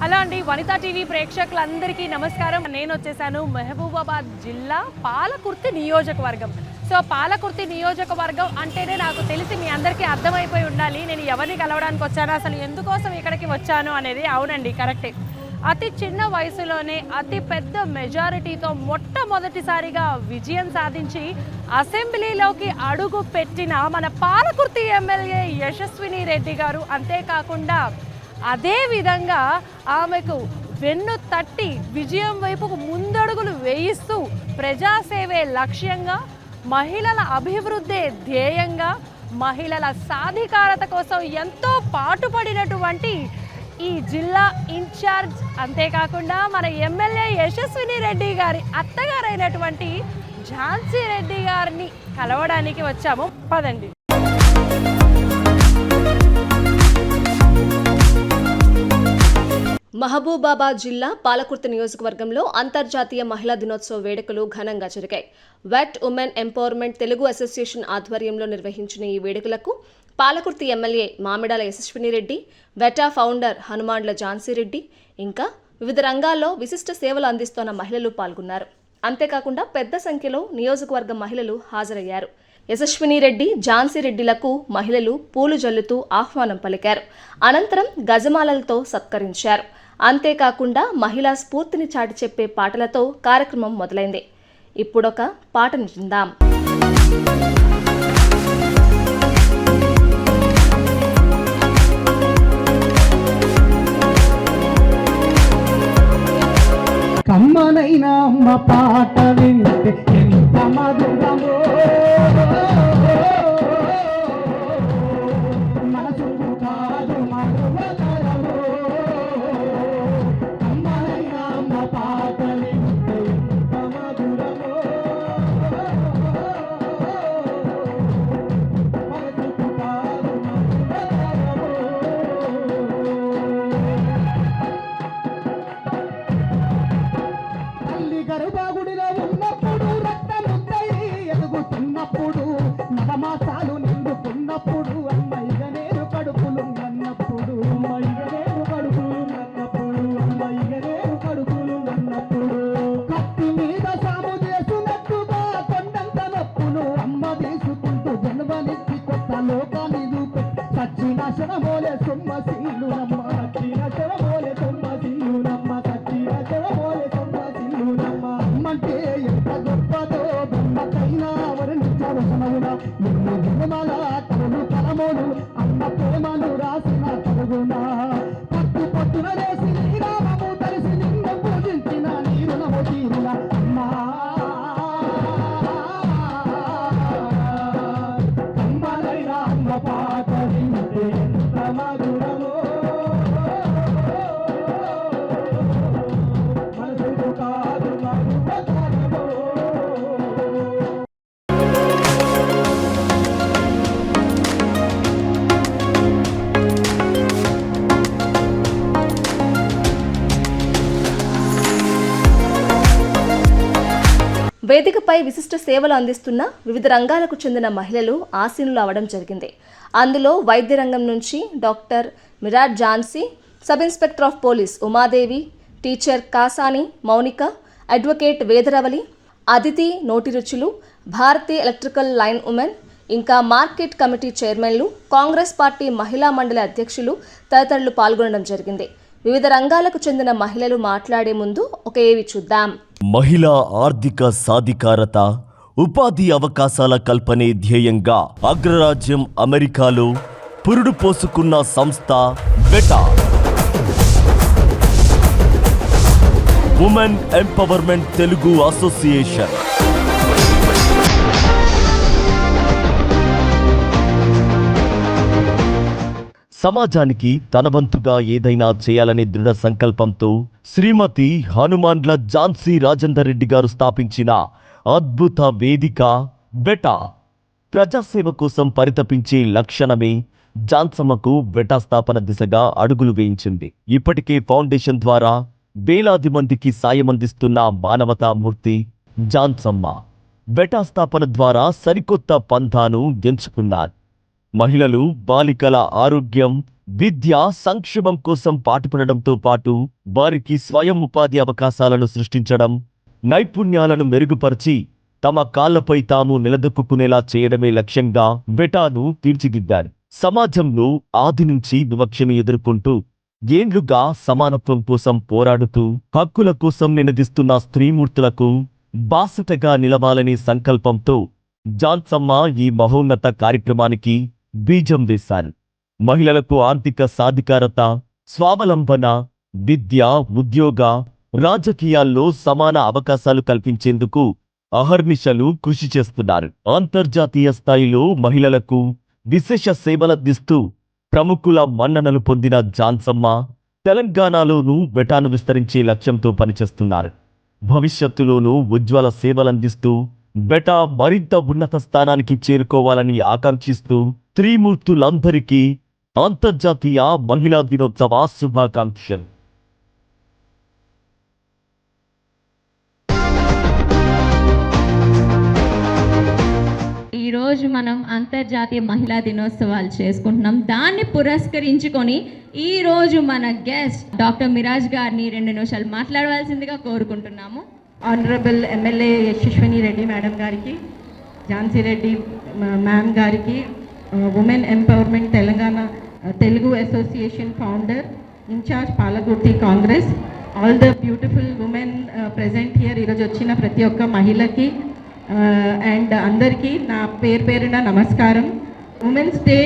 Hello అండి, Vanitha TV ప్రేక్షకులందరికీ నమస్కారం. నేను వచ్చేసాను మహబూబాబాద్ జిల్లా పాలకుర్తి నియోజకవర్గం. సో పాలకుర్తి నియోజకవర్గం అంటేనే నాకు తెలిసి మీ అందరికీ అర్థమైపోయి ఉండాలి నేను ఎవరిని కలవడానికి వచ్చాను, అసలు ఎందుకోసం ఇక్కడికి వచ్చాను అనేది. అవునండి, కరెక్టే. అతి చిన్న వయసులోనే అతి పెద్ద మెజారిటీతో మొట్టమొదటిసారిగా విజయం సాధించి అసెంబ్లీలోకి అడుగు పెట్టిన మన పాలకుర్తి ఎమ్మెల్యే యశస్విని రెడ్డి గారు. అంతేకాకుండా అదే విధంగా ఆమెకు వెన్ను తట్టి విజయం వైపుకు ముందడుగులు వేయిస్తూ ప్రజాసేవే లక్ష్యంగా, మహిళల అభివృద్ధే ధ్యేయంగా, మహిళల సాధికారత కోసం ఎంతో పాటుపడినటువంటి ఈ జిల్లా ఇన్ఛార్జ్, అంతేకాకుండా మన ఎమ్మెల్యే యశస్విని రెడ్డి గారి అత్తగారైనటువంటి ఝాన్సీ రెడ్డి గారిని కలవడానికి వచ్చాము. పదండి. మహబూబాబాద్ జిల్లా పాలకుర్తి నియోజకవర్గంలో అంతర్జాతీయ మహిళా దినోత్సవ వేడుకలు ఘనంగా జరిగాయి. వెట్ ఉమెన్ ఎంపవర్మెంట్ తెలుగు అసోసియేషన్ ఆధ్వర్యంలో నిర్వహించిన ఈ వేడుకలకు పాలకుర్తి ఎమ్మెల్యే మామిడాల యశస్విని రెడ్డి, వెటా ఫౌండర్ హనుమాండ్ల ఝాన్సీ రెడ్డి, ఇంకా వివిధ రంగాల్లో విశిష్ట సేవలు అందిస్తున్న మహిళలు పాల్గొన్నారు. అంతేకాకుండా పెద్ద సంఖ్యలో నియోజకవర్గ మహిళలు హాజరయ్యారు. యశస్విని రెడ్డి, ఝాన్సీ రెడ్డిలకు మహిళలు పూలు జల్లుతూ ఆహ్వానం పలికారు. అనంతరం గజమాలలతో సత్కరించారు. అంతేకాకుండా మహిళా స్ఫూర్తిని చాటి చెప్పే పాటలతో కార్యక్రమం మొదలైంది. ఇప్పుడొక పాటను విందాం. కమ్మనైన అమ్మ పాట వింటే ఎంత మధురమో, మనసుకు కాదు మధురతరమో. కమ్మనైన అమ్మ పాట వింటే ఎంత మధురమో, మనసుకు కాదు మధురతరమో. తల్లి గర్భగుడిలో ఉన్నప్పుడు, రక్తముద్దై ఎదుగుతున్నప్పుడు, నవమాసాలు నిండుకున్నప్పుడు, అమ్మాయిగనేరు కడుపులు అన్నప్పుడు, అమ్మాయిగనేరు కడుపులు అన్నప్పుడు, అమ్మాయిగనేరు కడుపులు అన్నప్పుడు, కత్తి మీద సాము చేసినట్టుగా కొండంత నొప్పులు అమ్మ తీసుకుంటూ జన్మనిచ్చి కొత్త లోకాన్ని చూపి సచ్చిన శరమోలే సొమ్మశీలునమ్మ, సచ్చిన శరమోలే సొమ్మశీలునమ్మ, సచ్చిన శరమోలే సొమ్మశీలునమ్మ. అమ్మంటే ఎంత గొప్పదో బ్రహ్మకైనా వర్ణించవసనవునా, నిన్ను జన్మల కరులు కలమోలు అమ్మ ప్రేమను రాసిన కరుగునా. పట్టు పట్టున వేసి శ్రీరామము తలిసి నిన్ను పూజించిన నీరునము తీరుల అమ్మా. కమ్మనైన అమ్మ పాట వింటే ఎంత మధురమో, మనసుకు కాదు మధురతరమో. వేదికపై విశిష్ట సేవలు అందిస్తున్న వివిధ రంగాలకు చెందిన మహిళలు ఆసీనులు అవడం జరిగింది. అందులో వైద్య రంగం నుంచి డాక్టర్ మిరాట్ Jhansi, sub inspector of police Umadevi, teacher Kasani Mounika, advocate వేదరవలి, అదితి నోటిరుచులు, భారతీ ఎలక్ట్రికల్ లైన్ ఉమెన్, ఇంకా మార్కెట్ కమిటీ చైర్మన్లు, కాంగ్రెస్ పార్టీ మహిళా మండలి అధ్యక్షులు తదితరులు పాల్గొనడం జరిగింది. వివిధ రంగాలకు చెందిన మహిళలు మాట్లాడే ముందు ఒక ఏవి చూద్దాం. మహిళా ఆర్థిక సాధికారత, ఉపాధి అవకాశాల కల్పనే ధ్యేయంగా అగ్రరాజ్యం అమెరికాలో పురుడు పోసుకున్న సంస్థ beta. Women empowerment Telugu association. సమాజానికి తన వంతుగా ఏదైనా చేయాలనే దృఢ సంకల్పంతో శ్రీమతి హనుమాండ్ల ఝాన్సీ రాజేందర్ రెడ్డి గారు స్థాపించిన అద్భుత వేదిక బెటా. ప్రజాసేవ కోసం పరితపించే లక్షణమే ఝాన్సమ్మకు బెటా స్థాపన దిశగా అడుగులు వేయించింది. ఇప్పటికే ఫౌండేషన్ ద్వారా వేలాది మందికి సాయం అందిస్తున్న మానవతామూర్తి ఝాన్సమ్మ బెటా స్థాపన ద్వారా సరికొత్త పంథాను ఎంచుకున్నారు. మహిళలు బాలికల ఆరోగ్యం విద్య సంక్షేమం కోసం పాటుపడడంతో పాటు వారికి స్వయం ఉపాధి అవకాశాలను సృష్టించడం నైపుణ్యాలను మెరుగుపరిచి తమ కాళ్లపై తాము నిలదొక్కునేలా చేయడమే లక్ష్యంగా బెటాను తీర్చిదిద్దారు. సమాజంలో ఆది నుంచి వివక్షను ఎదుర్కొంటూ ఏండ్లుగా సమానత్వం కోసం పోరాడుతూ హక్కుల కోసం నినదిస్తున్న స్త్రీమూర్తులకు బాసటగా నిలవాలనే సంకల్పంతో జాన్సమ్మ ఈ మహోన్నత కార్యక్రమానికి బీజం వేశారు. మహిళలకు ఆర్థిక సాధికారత, స్వావలంబన, విద్య, ఉద్యోగ, రాజకీయాల్లో సమాన అవకాశాలు కల్పించేందుకు అహర్నిశలు కృషి చేస్తున్నారు. అంతర్జాతీయ స్థాయిలో మహిళలకు విశేష సేవలందిస్తూ ప్రముఖుల మన్ననలు పొందిన జాన్సమ్మ తెలంగాణలోనూ బెటాను విస్తరించే లక్ష్యంతో పనిచేస్తున్నారు. భవిష్యత్తులోనూ ఉజ్వల సేవలందిస్తూ బెటా మరింత ఉన్నత స్థానానికి చేరుకోవాలని ఆకాంక్షిస్తూ త్రిమూర్తులందరికీ అంతర్జాతీయ మహిళా దినోత్సవ శుభాకాంక్షలు. ఈరోజు మనం అంతర్జాతీయ మహిళా దినోత్సవాలు చేసుకుంటున్నాం. దాన్ని పురస్కరించుకొని ఈరోజు మన గెస్ట్ డాక్టర్ మిరాజ్ గారిని 2 నిమిషాలు మాట్లాడవలసిందిగా కోరుకుంటున్నాము. Honourable MLA Yashaswini Reddy madam గారికి, ఝాన్సీ రెడ్డి మ్యామ్ గారికి, women empowerment Telangana Telugu association founder, in charge Palakurthi Congress, all the beautiful women present here, ఈరోజు వచ్చిన ప్రతి ఒక్క మహిళకి అండ్ అందరికీ నా పేరున నమస్కారం. ఉమెన్స్ డే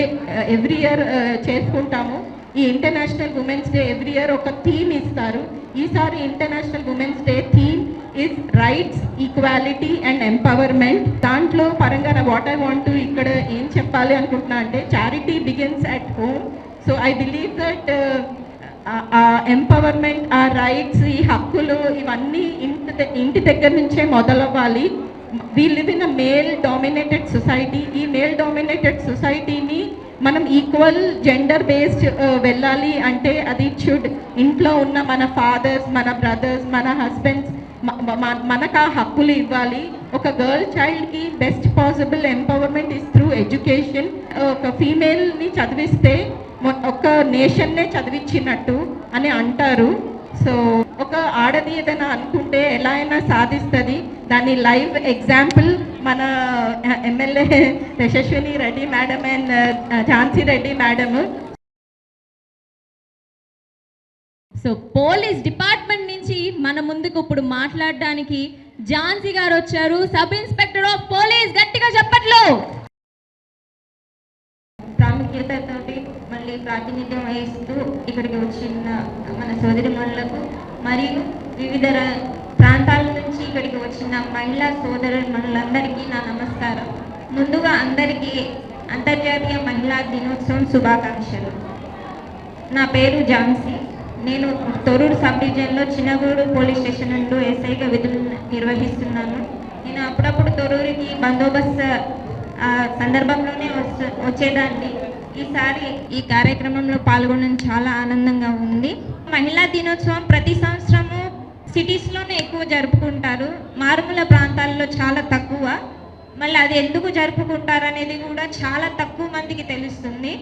ఎవ్రీ ఇయర్ చేసుకుంటాము. ఈ international women's day every year ఒక థీమ్ ఇస్తారు. ఈసారి international women's day theme is rights, equality and empowerment. దాంట్లో పరంగా నా వాట్ ఐ వాంట్ టు ఇక్కడ ఏం చెప్పాలి అనుకుంటున్నా అంటే charity begins at home. So I believe that empowerment, ఆ రైట్స్, ఈ హక్కులు ఇవన్నీ ఇంటి దగ్గర నుంచే మొదలవ్వాలి. We live in a male dominated society. ఈ మేల్ డామినేటెడ్ సొసైటీని మనం ఈక్వల్ జెండర్ బేస్డ్ వెళ్ళాలి అంటే అది షుడ్ ఇంట్లో ఉన్న మన ఫాదర్స్, మన బ్రదర్స్, మన హస్బెండ్స్ మనకు ఆ హక్కులు ఇవ్వాలి. ఒక గర్ల్ చైల్డ్కి best possible empowerment is through education. ఒక ఫీమేల్ని చదివిస్తే ఒక నేషన్నే చదివించినట్టు అని అంటారు. సో ఒక ఆడది ఏదైనా అనుకుంటే ఎలా అయినా సాధిస్తుంది. దాని లైవ్ ఎగ్జాంపుల్ మన MLA Yashaswini Reddy madam and Jhansi Reddy madam. So police department నుంచి మన ముందుకు ఇప్పుడు మాట్లాడడానికి ఝాన్సీ గారు వచ్చారు. సబ్ ఇన్స్పెక్టర్ ఆఫ్ పోలీస్, గట్టిగా చెప్పట్లు. ప్రాముఖ్యతతోటి మళ్ళీ ప్రాతినిధ్యం వహిస్తూ ఇక్కడికి వచ్చిన మన సోదరిమణులకు మరియు వివిధ ప్రాంతాల నుంచి ఇక్కడికి వచ్చిన మహిళా సోదరులందరికీ నా నమస్కారం. ముందుగా అందరికీ అంతర్జాతీయ మహిళా దినోత్సవం శుభాకాంక్షలు. నా పేరు ఝాన్సీ. నేను తొర్రూరు సబ్ డివిజన్లో చిన్నగూడు పోలీస్ స్టేషన్ నుండి ఎస్ఐగా విధులు నిర్వహిస్తున్నాను. నేను అప్పుడప్పుడు తొర్రూరుకి బందోబస్తు సందర్భంలోనే వచ్చేదాన్ని. ఈసారి ఈ కార్యక్రమంలో పాల్గొనడం చాలా ఆనందంగా ఉంది. మహిళా దినోత్సవం ప్రతి సంవత్సరము సిటీస్లోనే ఎక్కువ జరుపుకుంటారు, మారుమూల ప్రాంతాల్లో చాలా తక్కువ. మళ్ళీ అది ఎందుకు జరుపుకుంటారు అనేది కూడా చాలా తక్కువ మందికి తెలుస్తుంది.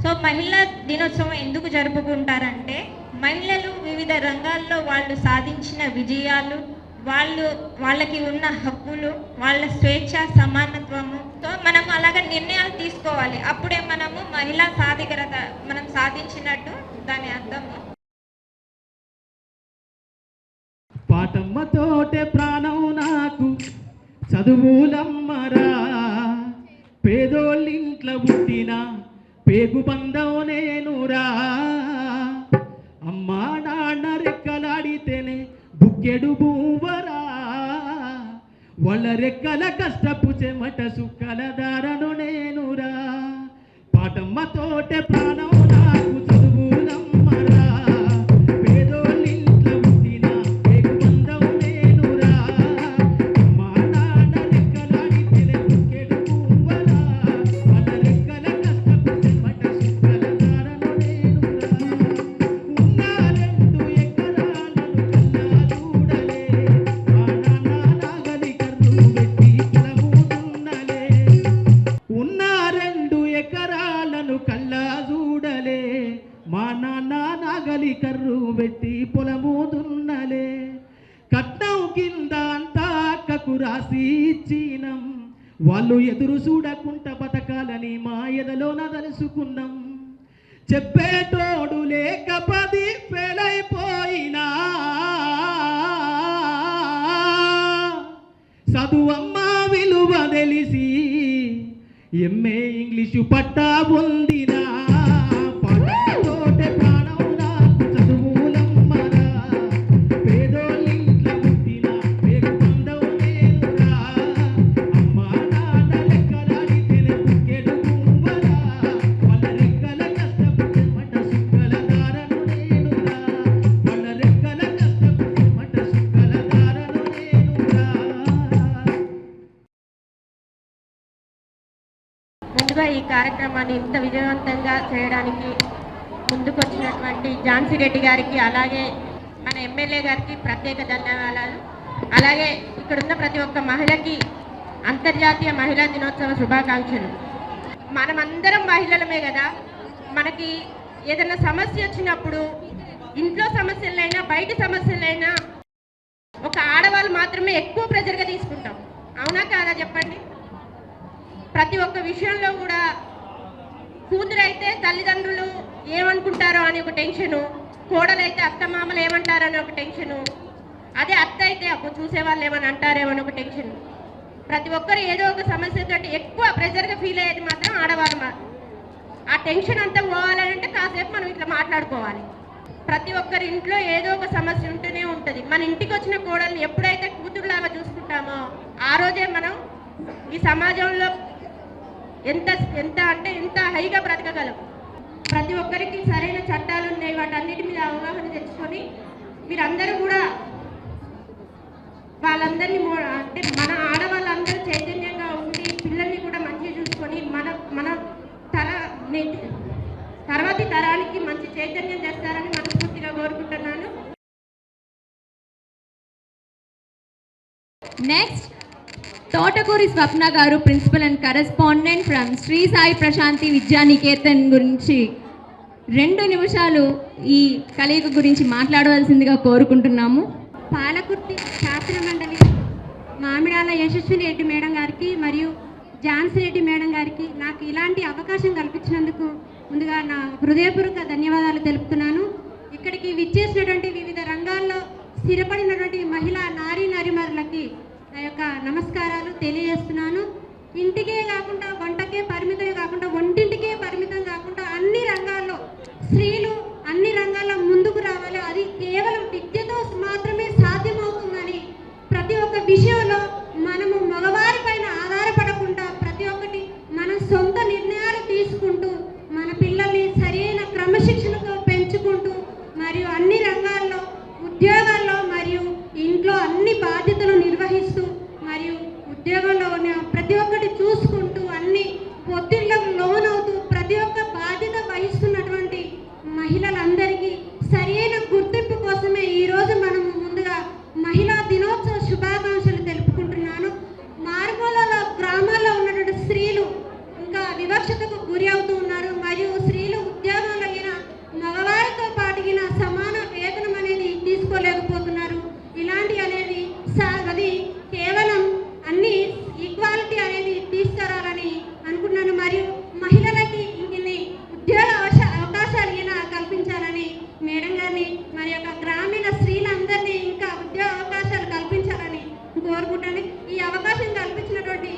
సో మహిళా దినోత్సవం ఎందుకు జరుపుకుంటారంటే మహిళలు వివిధ రంగాల్లో వాళ్ళు సాధించిన విజయాలు, వాళ్ళకి ఉన్న హక్కులు, వాళ్ళ స్వేచ్ఛ, సమానత్వము. సో మనం అలాగ నిర్ణయాలు తీసుకోవాలి. అప్పుడే మనము మహిళా సాధికారత మనం సాధించినట్టు దాని అర్థము. పాటమ్మతోటే ప్రాణం నాకు చదువులమ్మరా, పేదోళ్ళింట్లో పుట్టిన పేగు బంధం నేనురా. అమ్మా నాన్న రెక్కలాడితేనే బుక్కెడు బూవరా, వాళ్ళ రెక్కల కష్టపు చెమట సుక్కల దారను నేనురా. పాటమ్మతోటే ప్రాణం నాకు చదువులమ్మరా, పేదోళ్ళింట్లో పుట్టిన పేగు బంధం నేనురా. అమ్మా నాన్న రెక్కలాడితేనే బుక్కెడు బూవరా, వాళ్ళ రెక్కల కష్టపు చెమట సుక్కల దారను నేనురా. ఉన్నారెండు ఎకరాలను కల్లాలూడలే, మా నాన్న నాగలి కర్రు పెట్టి కులమూదున్నలే. ఉన్న 2 ఎకరాలను నాగలి కర్రు పెట్టి పొలము దున్నలే కట్నం కింద అంతా అక్కకు రాసి ఇచ్చినం వాళ్ళు ఎదురు చూడకుంట బతకాలని మా ఎదలోన తలుసుకున్నాం చెప్పేటోడు లేక 10 ఫెయిల్ అయిపోయినా చదువమ్మ విలువ తెలిసి ఎంఏ ఇంగ్లీషు పట్టా పొందినా పాటతోటే ప్రాణం నాకు చదువులమ్మరా పేదోళ్ళింట్ల పుట్టిన పేరు పొందవు నేనురా అమ్మా నాన్న లెక్కలాడి తెలుపుకెడు గువ్వరా వాళ్ళ రెక్కల కష్టపడి మట సుక్కల దారను నేనురా వాళ్ళ రెక్కల కష్టపడి మట సుక్కల దారను నేనురా. ముందుగా ఈ కార్యక్రమాన్ని ఇంత విజయవంతంగా చేయడానికి ముందుకొచ్చినటువంటి ఝాన్సీ రెడ్డి గారికి అలాగే మన ఎమ్మెల్యే గారికి ప్రత్యేక ధన్యవాదాలు. అలాగే ఇక్కడున్న ప్రతి ఒక్క మహిళకి అంతర్జాతీయ మహిళా దినోత్సవ శుభాకాంక్షలు. మనమందరం మహిళలమే కదా, మనకి ఏదైనా సమస్య వచ్చినప్పుడు ఇంట్లో సమస్యలైనా బయట సమస్యలైనా ఒక ఆడవాళ్ళు మాత్రమే ఎక్కువ ప్రెజర్గా తీసుకుంటాం. అవునా కాదా చెప్పండి? ప్రతి ఒక్క విషయంలో కూడా కూతురైతే తల్లిదండ్రులు ఏమనుకుంటారో అని ఒక టెన్షను, కోడలైతే అత్తమామలు ఏమంటారో అని ఒక టెన్షను, అదే అత్త అయితే అప్పుడు చూసేవాళ్ళు ఏమని అంటారేమో అని ఒక టెన్షన్. ప్రతి ఒక్కరు ఏదో ఒక సమస్యతో ఎక్కువ ప్రెజర్గా ఫీల్ అయ్యేది మాత్రం ఆడవాళ్ళు. ఆ టెన్షన్ అంతా పోవాలంటే కాసేపు మనం ఇట్లా మాట్లాడుకోవాలి. ప్రతి ఒక్కరి ఇంట్లో ఏదో ఒక సమస్య ఉంటూనే ఉంటుంది. మన ఇంటికి వచ్చిన కోడల్ని ఎప్పుడైతే కూతురులాగా చూసుకుంటామో ఆ రోజే మనం ఈ సమాజంలో ఎంత హైగా బ్రతకగలం. ప్రతి ఒక్కరికి సరైన చట్టాలు ఉన్నాయి, వాటన్నిటి మీద అవగాహన తెచ్చుకొని మీరందరూ కూడా వాళ్ళందరినీ అంటే మన ఆడవాళ్ళందరూ చైతన్యంగా ఉండి పిల్లల్ని కూడా మంచిగా చూసుకొని మన తర్వాతి తరానికి మంచి చైతన్యం చేస్తారని మనస్ఫూర్తిగా కోరుకుంటున్నాను. నెక్స్ట్ తోటకూరి స్వప్న గారు, principal and correspondent from Shri Sai Prashanti Vidyaniketan గురించి 2 నిమిషాలు ఈ కలయిక గురించి మాట్లాడవలసిందిగా కోరుకుంటున్నాము. పాలకుర్తి శాస్త్ర మండలి మామిడాల యశస్విని రెడ్డి మేడం గారికి మరియు ఝాన్సీ రెడ్డి మేడం గారికి నాకు ఇలాంటి అవకాశం కల్పించినందుకు ముందుగా నా హృదయపూర్వక ధన్యవాదాలు తెలుపుతున్నాను. ఇక్కడికి విచ్చేసినటువంటి వివిధ రంగాల్లో స్థిరపడినటువంటి మహిళా నారీమణులకి నా యొక్క నమస్కారాలు తెలియజేస్తున్నాను. ఇంటికే కాకుండా వంటకే పరిమితం కాకుండా వంటింటికే పరిమితం కాకుండా అన్ని రంగాల్లో స్త్రీలు అన్ని రంగాల్లో ముందుకు రావాలి. అది కేవలం విద్యతో మాత్రమే సాధ్యమవుతుందని ప్రతి ఒక్క విషయంలో మనము మగవారి పైన ఆధారపడకుండా ప్రతి ఒక్కటి మనం సొంత నిర్ణయాలు తీసుకుంటూ మన పిల్లల్ని సరైన క్రమశిక్షణతో పెంచుకుంటూ మరియు అన్ని రంగాల్లో ఉద్యోగాల్లో మరియు ఇంట్లో అన్ని బాధ్యతలు నిర్వహిస్తూ మరియు ఉద్యోగంలో ప్రతి ఒక్కటి చూసుకుంటూ అన్ని ఒత్తిళ్లకు లోనవుతూ ప్రతి ఒక్క బాధ్యత వహిస్తున్నటువంటి మహిళలందరికీ సరైన గుర్తింపు కోసమే ఈరోజు మనము ముందుగా మహిళా దినోత్సవ శుభాకాంక్షలు తెలుపుకుంటున్నాను. మారుమూలలో గ్రామాల్లో ఉన్నటువంటి స్త్రీలు ఇంకా వివక్షతకు గురి అవుతూ ఉన్నారు మరియు స్త్రీలు ఉద్యోగంలో మగవారితో పాటుగిన సమాన వేతనం అనేది తీసుకోలేకపోతున్నారు. ఇలాంటి అనేది అది కేవలం అన్ని ఈక్వాలిటీ అనేది తీసుకురావాలని అనుకున్నాను. మరియు మహిళలకి ఇన్ని ఉద్యోగ అవకాశాలు కల్పించాలని మేడం గారిని మరి యొక్క గ్రామీణ స్త్రీలందరినీ ఇంకా ఉద్యోగ అవకాశాలు కల్పించాలని కోరుకుంటాను. ఈ అవకాశం కల్పించినటువంటి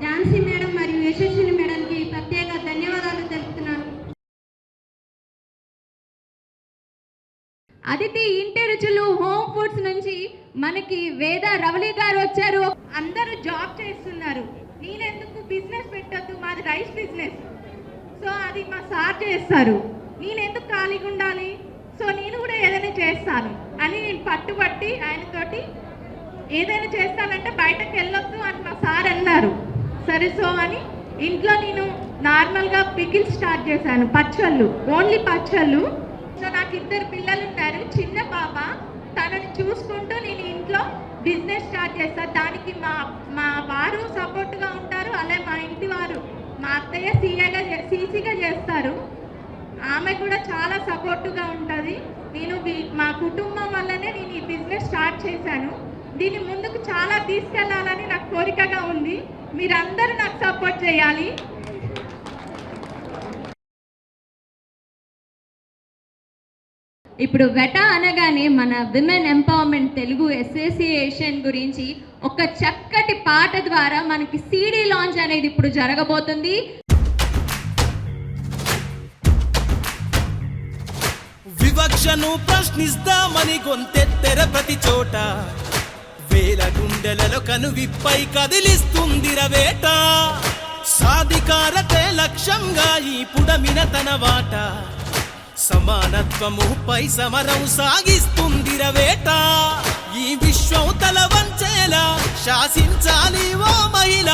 ఝాన్సీ మేడం మరియు యశస్విని మేడంకి ప్రత్యేక ధన్యవాదాలు తెలుపుతున్నాను. అదితి ఇంటి రుచులు హోమ్ ఫుడ్స్ నుంచి మనకి వేద రవళి గారు వచ్చారు. అందరూ జాబ్ చేస్తున్నారు, నేనెందుకు బిజినెస్ పెట్టొద్దు, మాది రైస్ బిజినెస్, సో అది మా సార్ చేస్తారు, నేనెందుకు ఖాళీగా ఉండాలి, సో నేను కూడా ఏదైనా చేస్తాను అని నేను పట్టుబట్టి ఆయనతోటి ఏదైనా చేస్తానంటే బయటకు వెళ్ళొద్దు అని మా సార్ అన్నారు. సరే సో అని ఇంట్లో నేను నార్మల్గా పికిల్స్ స్టార్ట్ చేశాను, పచ్చళ్ళు, ఓన్లీ పచ్చళ్ళు. సో నాకు 2 పిల్లలు ఉన్నారు, చిన్న పాప, తనని చూసుకుంటూ నేను ఇంట్లో బిజినెస్ స్టార్ట్ చేస్తాను. దానికి మా వారు సపోర్ట్గా ఉంటారు, అలాగే మా ఇంటి వారు, మా అత్తయ్య సీసీగా చేస్తారు. ఆమె కూడా చాలా సపోర్టుగా ఉంటుంది. నేను మా కుటుంబం వల్లనే నేను ఈ బిజినెస్ స్టార్ట్ చేశాను. దీన్ని ముందుకు చాలా తీసుకెళ్లాలని నాకు కోరికగా ఉంది. మీరందరూ నాకు సపోర్ట్ చేయాలి. ఇప్పుడు వెటా అనగానే మన విమెన్ ఎంపవర్మెంట్ తెలుగు అసోసియేషన్ గురించి ఒక చక్కటి పాట ద్వారా మనకి సీడీ లాంచ్ అనేది ఇప్పుడు జరగబోతుంది. వివక్షను ప్రశ్నిస్తామని గొంతెత్తెర ప్రతి చోట వేల గుండెలలో కనువిప్పై కదిలిస్తుందిర వేట. సాధికారతే లక్ష్యంగా ఈ పుడమిన తన వాట సమానత్వముపై సమరం సాగిస్తుందిర వేట. ఈ విశ్వం తల వంచేలా శాసించాలి ఓ మహిళ.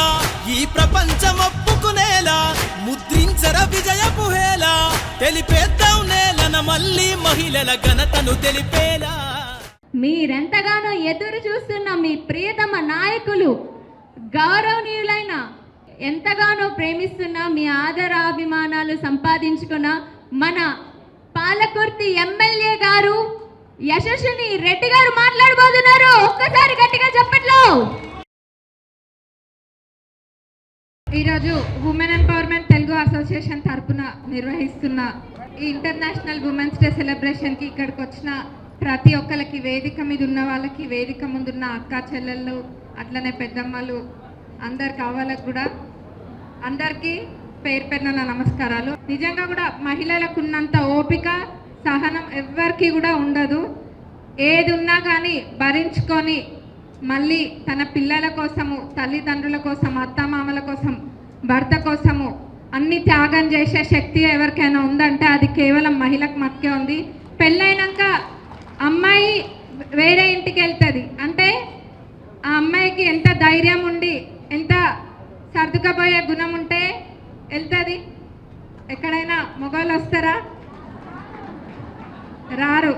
ఈ ప్రపంచం ఒప్పుకునేలా ముద్రించర విజయపు హేళ. తెలిపేద్దాం నేలన మళ్ళీ మహిళల ఘనతను తెలిపేలా. మీరెంతగానో ఎదురు చూస్తున్న మీ ప్రియతమ నాయకులు, గౌరవనీయులైన, ఎంతగానో ప్రేమిస్తున్న, మీ ఆదరాభిమానాలు సంపాదించుకున్న మన పాలకుర్తి ఎమ్మెల్యే గారు యశస్విని రెడ్డి గారు మాట్లాడబోతున్నారు. ఒక్కసారి గట్టిగా చెప్పట్లో. ఈరోజు ఉమెన్ ఎంపవర్మెంట్ తెలుగు అసోసియేషన్ తరపున నిర్వహిస్తున్న ఈ ఇంటర్నేషనల్ ఉమెన్స్ డే సెలబ్రేషన్కి ఇక్కడికి వచ్చిన ప్రతి ఒక్కరికి, వేదిక మీద ఉన్న వాళ్ళకి, వేదిక ముందున్న అక్క చెల్లెళ్ళు, అట్లనే పెద్దమ్మలు, అందరు కావాలకు కూడా అందరికీ పేరు పేరున నా నమస్కారాలు. నిజంగా కూడా మహిళలకు ఉన్నంత ఓపిక, సహనం ఎవ్వరికి కూడా ఉండదు. ఏది ఉన్నా కానీ భరించుకొని మళ్ళీ తన పిల్లల కోసము, తల్లిదండ్రుల కోసం, అత్తమామల కోసం, భర్త కోసము అన్ని త్యాగం చేసే శక్తి ఎవరికైనా ఉందంటే అది కేవలం మహిళకు మట్టుకే ఉంది. పెళ్ళైనాక అమ్మాయి వేరే ఇంటికి వెళ్తుంది అంటే ఆ అమ్మాయికి ఎంత ధైర్యం ఉండి, ఎంత సర్దుకపోయే గుణం ఉంటే వెళ్తుంది. ఎక్కడైనా మొగోళ్ళు వస్తారా? రారు.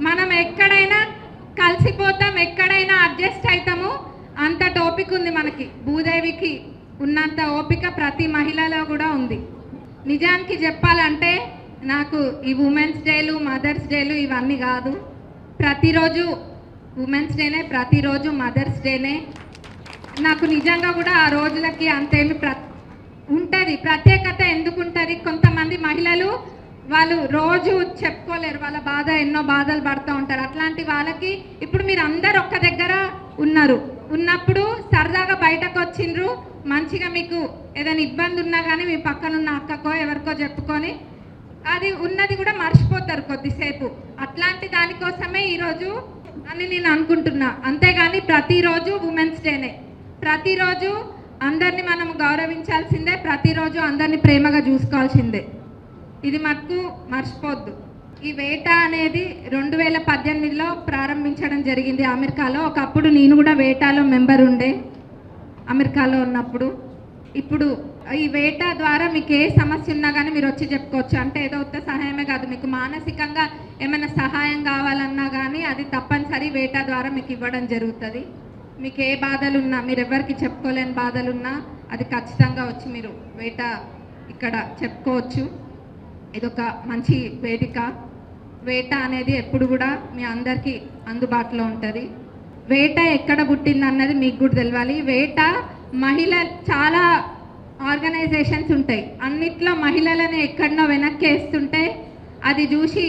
మనం ఎక్కడైనా కలిసిపోతాం, ఎక్కడైనా అడ్జస్ట్ అవుతాము. అంత ఓపిక ఉంది మనకి. భూదేవికి ఉన్నంత ఓపిక ప్రతి మహిళలో కూడా ఉంది. నిజానికి చెప్పాలంటే నాకు ఈ ఉమెన్స్ డేలు, మదర్స్ డేలు ఇవన్నీ కాదు. ప్రతిరోజు ఉమెన్స్ డేనే, ప్రతిరోజు మదర్స్ డేనే. నాకు నిజంగా కూడా ఆ రోజులకి అంతేమి ఉంటుంది. ప్రత్యేకత ఎందుకు ఉంటుంది? కొంతమంది మహిళలు వాళ్ళు రోజు చెప్పుకోలేరు, వాళ్ళ బాధ, ఎన్నో బాధలు పడుతూ ఉంటారు. అట్లాంటి వాళ్ళకి ఇప్పుడు మీరు అందరు ఒక్క దగ్గర ఉన్నప్పుడు సరదాగా బయటకు వచ్చిండ్రు, మంచిగా మీకు ఏదైనా ఇబ్బంది ఉన్నా కానీ మీ పక్కన ఉన్న అక్కకో ఎవరికో చెప్పుకొని అది ఉన్నది కూడా మర్చిపోతారు కొద్దిసేపు. అట్లాంటి దానికోసమే ఈరోజు అని నేను అనుకుంటున్నా. అంతేగాని ప్రతిరోజు ఉమెన్స్ డేనే. ప్రతిరోజు అందరినీ మనం గౌరవించాల్సిందే, ప్రతిరోజు అందరినీ ప్రేమగా చూసుకోవాల్సిందే. ఇది మటుకు మర్చిపోద్దు. ఈ వేట అనేది 2018లో ప్రారంభించడం జరిగింది అమెరికాలో. ఒకప్పుడు నేను కూడా వేటాలో మెంబర్ ఉండే అమెరికాలో ఉన్నప్పుడు. ఇప్పుడు ఈ వేట ద్వారా మీకు ఏ సమస్య ఉన్నా కానీ మీరు వచ్చి చెప్పుకోవచ్చు. అంటే ఏదో ఉత్త సహాయమే కాదు, మీకు మానసికంగా ఏమైనా సహాయం కావాలన్నా కానీ అది తప్పనిసరి వేట ద్వారా మీకు ఇవ్వడం జరుగుతుంది. మీకు ఏ బాధలున్నా, మీరు ఎవరికి చెప్పుకోలేని బాధలున్నా అది ఖచ్చితంగా వచ్చి మీరు వేట ఇక్కడ చెప్పుకోవచ్చు. ఇదొక మంచి వేదిక. వేట అనేది ఎప్పుడు కూడా మీ అందరికీ అందుబాటులో ఉంటుంది. వేట ఎక్కడ పుట్టింది అన్నది మీకు కూడా తెలియాలి. వేట మహిళ చాలా ఆర్గనైజేషన్స్ ఉంటాయి, అన్నిట్లో మహిళలని ఎక్కడనో వెనక్కి వేస్తుంటే అది చూసి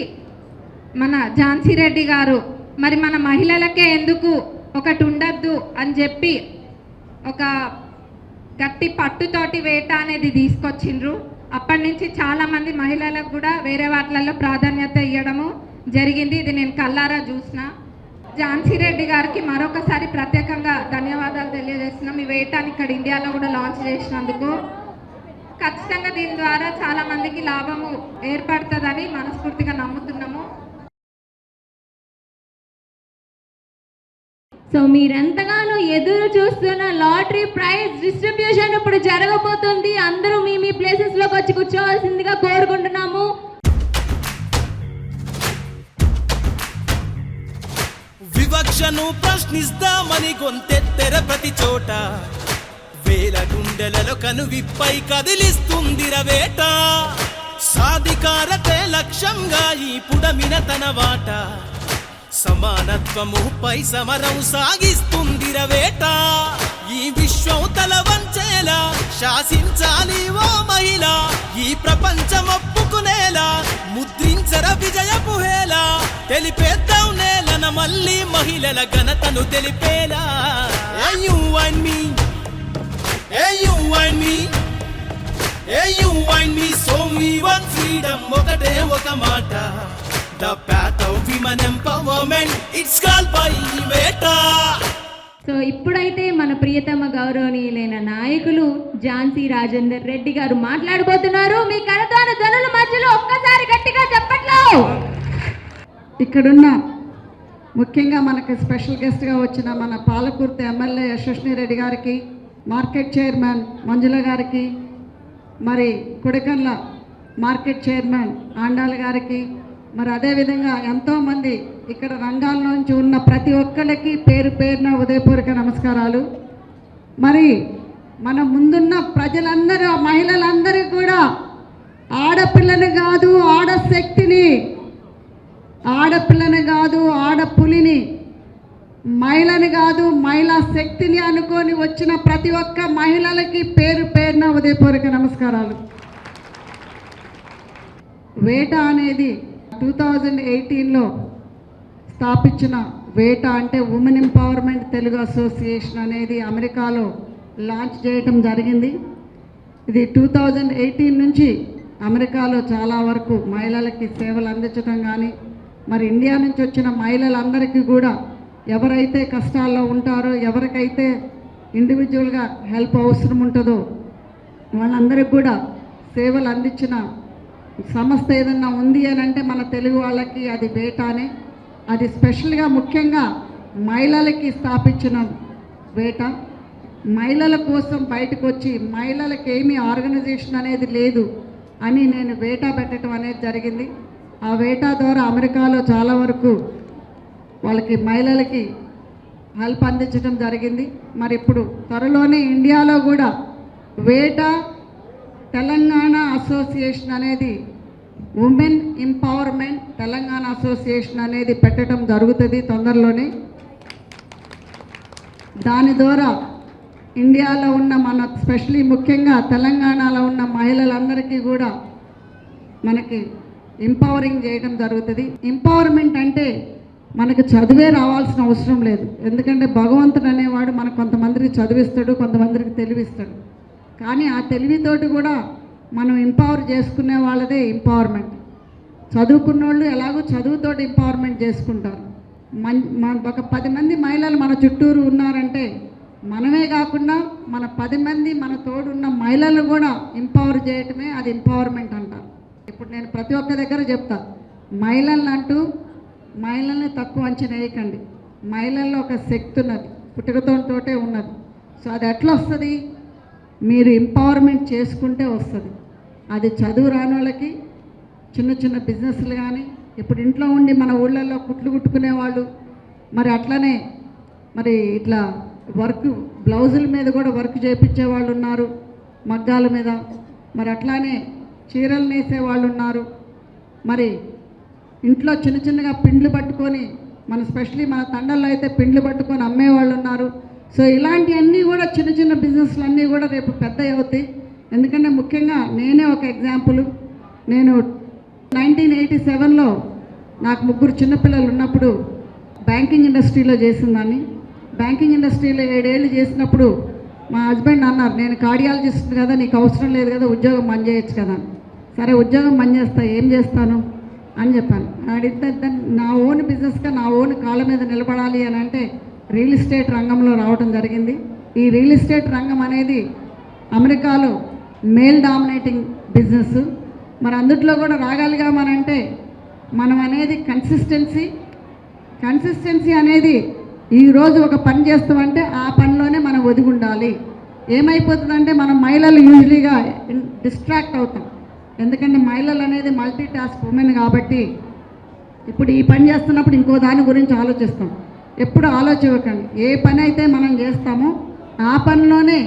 మన ఝాన్సీ రెడ్డి గారు మరి మన మహిళలకే ఎందుకు ఒకటి ఉండద్దు అని చెప్పి ఒక గట్టి పట్టుతోటి వేట అనేది తీసుకొచ్చిండ్రు. అప్పటి నుంచి చాలామంది మహిళలకు కూడా వేరే వాటిలలో ప్రాధాన్యత ఇవ్వడము జరిగింది. ఇది నేను కల్లారా చూసిన. ఝాన్సీ రెడ్డి గారికి మరొకసారి ప్రత్యేకంగా ధన్యవాదాలు తెలియజేస్తున్నాం. ఈ వేటాన్ని ఇక్కడ ఇండియాలో కూడా లాంచ్ చేసినందుకు. ఖచ్చితంగా దీని ద్వారా చాలామందికి లాభము ఏర్పడుతుందని మనస్ఫూర్తిగా నమ్ముతున్నాము. సో మీరెంతగానో ఎదురు చూస్తున్న లాటరీ ప్రైజ్ డిస్ట్రిబ్యూషన్ ఇప్పుడు జరగబోతుంది. అందరూ మీ ప్లేసెస్లోకి వచ్చి కూర్చోవాల్సిందిగా కోరుకుంటున్నాము. వివక్షను ప్రశ్నిస్తామని గొంతెత్తెర ప్రతి చోట వేల గుండెలలో కనువిప్పై కదిలిస్తుందిర వేట. సాధికారతే లక్ష్యంగా ఈ పుడమిన తన వాట సమానత్వముపై సమరం సాగిస్తుందిర వేట ఈ విశ్వం తల వంచేలా శాసించాలి ఓ మహిళ ఈ ప్రపంచం ఒప్పుకునేలా ముద్రించర విజయపు హేలా తెలిపేద్దాం నేలన మళ్ళీ మహిళల ఘనతను తెలిపేలా You and me, you and me, you and me, so we want freedom. ఒకటే ఒక మాట, the path of women empowerment, it's called by వేట. సో ఇప్పుడైతే మన ప్రియతమ గౌరవనీయులైన నాయకులు ఝాన్సీ రాజేందర్ రెడ్డి గారు మాట్లాడబోతున్నారు. మీ కరతాన ధ్వనుల మధ్యలో ఒక్కసారి గట్టిగా చెప్పట్లో. ఇక్కడున్న ముఖ్యంగా మనకు స్పెషల్ గెస్ట్గా వచ్చిన మన పాలకుర్తి ఎమ్మెల్యే యశస్విని రెడ్డి గారికి, మార్కెట్ చైర్మన్ మంజుల గారికి, మరి కొడకన్ల మార్కెట్ చైర్మన్ ఆండాల్ గారికి, మరి అదేవిధంగా ఎంతోమంది ఇక్కడ రంగాల నుంచి ఉన్న ప్రతి ఒక్కరికి పేరు పేరున ఉదయపూర్వక నమస్కారాలు. మరి మన ముందున్న ప్రజలందరూ, మహిళలందరూ కూడా ఆడపిల్లని కాదు ఆడశక్తిని, ఆడపిల్లని కాదు ఆడపులిని, మహిళని కాదు మహిళా శక్తిని అనుకొని వచ్చిన ప్రతి ఒక్క మహిళలకి పేరు పేరున ఉదయపూర్వక నమస్కారాలు. వేట అనేది 2018లో స్థాపించిన వేట అంటే ఉమెన్ ఎంపవర్మెంట్ తెలుగు అసోసియేషన్ అనేది అమెరికాలో లాంచ్ చేయటం జరిగింది. ఇది 2018 నుంచి అమెరికాలో చాలా వరకు మహిళలకి సేవలు అందించడం కానీ, మరి ఇండియా నుంచి వచ్చిన మహిళలందరికీ కూడా ఎవరైతే కష్టాల్లో ఉంటారో, ఎవరికైతే ఇండివిజువల్గా హెల్ప్ అవసరం ఉంటుందో వాళ్ళందరికీ కూడా సేవలు అందించిన సంస్థ ఏదన్నా ఉంది అని అంటే మన తెలుగు వాళ్ళకి అది వేటానే. అది స్పెషల్గా ముఖ్యంగా మహిళలకి స్థాపించిన వేట. మహిళల కోసం బయటకు వచ్చి మహిళలకి ఏమీ ఆర్గనైజేషన్ అనేది లేదు అని నేను వేట పెట్టడం అనేది జరిగింది. ఆ వేట ద్వారా అమెరికాలో చాలా వరకు వాళ్ళకి మహిళలకి హెల్ప్ అందించడం జరిగింది. మరి ఇప్పుడు త్వరలోనే ఇండియాలో కూడా వేట తెలంగాణ అసోసియేషన్ అనేది, ఉమెన్ ఎంపవర్మెంట్ తెలంగాణ అసోసియేషన్ అనేది పెట్టడం జరుగుతుంది తొందరలోనే. దాని ద్వారా ఇండియాలో ఉన్న మన స్పెషలీ ముఖ్యంగా తెలంగాణలో ఉన్న మహిళలందరికీ కూడా మనకి ఎంపవరింగ్ చేయడం జరుగుతుంది. ఎంపవర్మెంట్ అంటే మనకు చదివే రావాల్సిన అవసరం లేదు. ఎందుకంటే భగవంతుడు అనేవాడు మనకు కొంతమందికి చదివిస్తాడు, కొంతమందికి తెలివిస్తాడు. కానీ ఆ తెలివితోటి కూడా మనం ఎంపవర్ చేసుకునే వాళ్ళదే ఎంపవర్మెంట్. చదువుకున్న వాళ్ళు ఎలాగో చదువుతోటి ఎంపవర్మెంట్ చేసుకుంటారు. ఒక 10 మంది మహిళలు మన చుట్టూరు ఉన్నారంటే మనమే కాకుండా మన 10 మంది మన తోడున్న మహిళలు కూడా ఎంపవర్ చేయటమే అది ఎంపవర్మెంట్ అంటారు. ఇప్పుడు నేను ప్రతి ఒక్క దగ్గర చెప్తా, మహిళల్ని తక్కువ అంచనా వేయకండి. మహిళల్లో ఒక శక్తి ఉన్నది, పుట్టుకతోటే ఉన్నది. సో అది ఎట్లా వస్తుంది? మీరు ఎంపవర్మెంట్ చేసుకుంటే వస్తుంది. అది చదువు రాని వాళ్ళకి చిన్న చిన్న బిజినెస్లు కానీ, ఇప్పుడు ఇంట్లో ఉండి మన ఊళ్ళల్లో కుట్లు కుట్టుకునే వాళ్ళు, మరి అట్లనే మరి ఇట్లా వర్క్ బ్లౌజుల మీద కూడా వర్క్ చేయించే వాళ్ళు ఉన్నారు, మగ్గాల మీద. మరి అట్లానే చీరలు నేసే వాళ్ళు ఉన్నారు. మరి ఇంట్లో చిన్న చిన్నగా పిండ్లు పట్టుకొని, మన స్పెషలీ మన తండల్లో అయితే పిండ్లు పట్టుకొని అమ్మేవాళ్ళు ఉన్నారు. సో ఇలాంటివన్నీ కూడా చిన్న చిన్న బిజినెస్లు అన్నీ కూడా రేపు పెద్ద అవుతాయి. ఎందుకంటే ముఖ్యంగా నేనే ఒక ఎగ్జాంపుల్. నేను 1987లో నాకు 3 చిన్నపిల్లలు ఉన్నప్పుడు బ్యాంకింగ్ ఇండస్ట్రీలో చేసిందాన్ని. బ్యాంకింగ్ ఇండస్ట్రీలో 7 ఏళ్ళు చేసినప్పుడు మా హస్బెండ్ అన్నారు, నేను కార్డియాలజిస్ట్ కదా, నీకు అవసరం లేదు కదా, ఉద్యోగం బంద్ చేయొచ్చు కదా. సరే ఉద్యోగం బంద్ చేస్తా, ఏం చేస్తాను అని చెప్పాను. అడిగితే నా ఓన్ బిజినెస్గా నా ఓన్ కాళ్ళ మీద నిలబడాలి అని అంటే రియల్ ఎస్టేట్ రంగంలో రావడం జరిగింది. ఈ రియల్ ఎస్టేట్ రంగం అనేది అమెరికాలో మేల్ డామినేటింగ్ బిజినెస్. మరి అందుట్లో కూడా రాగలిగామనంటే మనం అనేది కన్సిస్టెన్సీ అనేది ఈరోజు ఒక పని చేస్తామంటే ఆ పనిలోనే మనం ఒదిగి ఉండాలి. ఏమైపోతుందంటే మనం మహిళలు యూజువలీగా డిస్ట్రాక్ట్ అవుతాం. ఎందుకంటే మహిళలు అనేది మల్టీ టాస్క్ ఉమెన్ కాబట్టి ఇప్పుడు ఈ పని చేస్తున్నప్పుడు ఇంకో దాని గురించి ఆలోచిస్తాం. ఎప్పుడు ఆలోచించకండి. ఏ పని అయితే మనం చేస్తామో ఆ పనిలోనే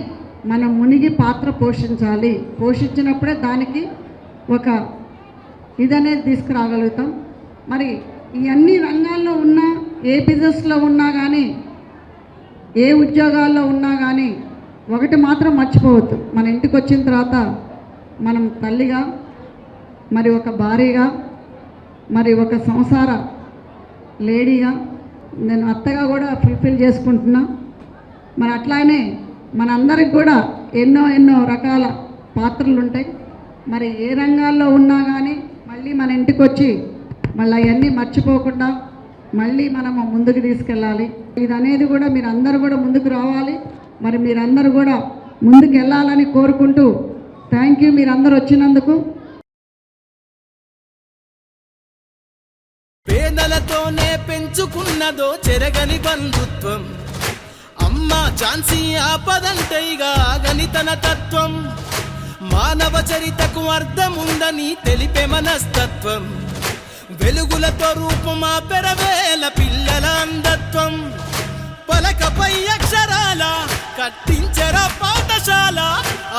మనం మునిగి పాత్ర పోషించాలి. పోషించినప్పుడే దానికి ఒక ఇదనేది తీసుకురాగలుగుతాం. మరి ఈ అన్ని రంగాల్లో ఉన్నా, ఏ బిజినెస్లో ఉన్నా కానీ, ఏ ఉద్యోగాల్లో ఉన్నా కానీ ఒకటి మాత్రం మర్చిపోవద్దు. మన ఇంటికి వచ్చిన తర్వాత మనం తల్లిగా, మరి ఒక భార్యగా, మరి ఒక సంసార లేడీగా, నేను అత్తగా కూడా ఫుల్ఫిల్ చేసుకుంటున్నా. మరి అట్లానే మనందరికి కూడా ఎన్నో రకాల పాత్రలు ఉంటాయి. మరి ఏ రంగాల్లో ఉన్నా కానీ మళ్ళీ మన ఇంటికి వచ్చి మళ్ళీ అవన్నీ మర్చిపోకుండా మళ్ళీ మనము ముందుకు తీసుకెళ్ళాలి. ఇది అనేది కూడా మీరందరూ కూడా ముందుకు రావాలి. మరి మీరందరూ కూడా ముందుకు వెళ్ళాలని కోరుకుంటూ థ్యాంక్ యూ మీరందరూ వచ్చినందుకు. పేదలతోనే పెంచుకున్నదో చెరగని బంధుత్వం, అమ్మ ఝాన్సీ ఆపదంటే ఇక ఆగని తన తత్వం, మానవ చరితకు అర్థముందని తెలిపే మనస్తత్వం, వెలుగులతో రూపమా పెరవేల పిల్లల అంధత్వం, పలకపై అక్షరాల కట్టించరా పాఠశాల,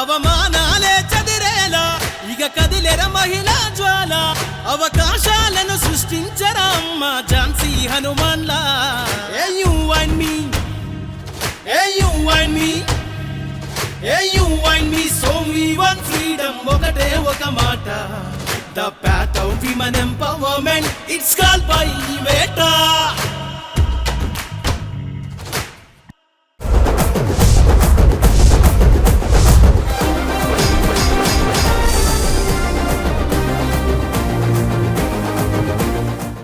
అవమానాలే చదిరేలా ఇక కదిలేర మహిళా జ్వాల, అవకాశాలను సృష్టించరా అమ్మ Jhansi హనుమాన్లా. Hey you and me, hey you and me, hey you and me, so we want freedom, ఒకటే ఒక మాట, the path of women empowerment, it's called by Veta.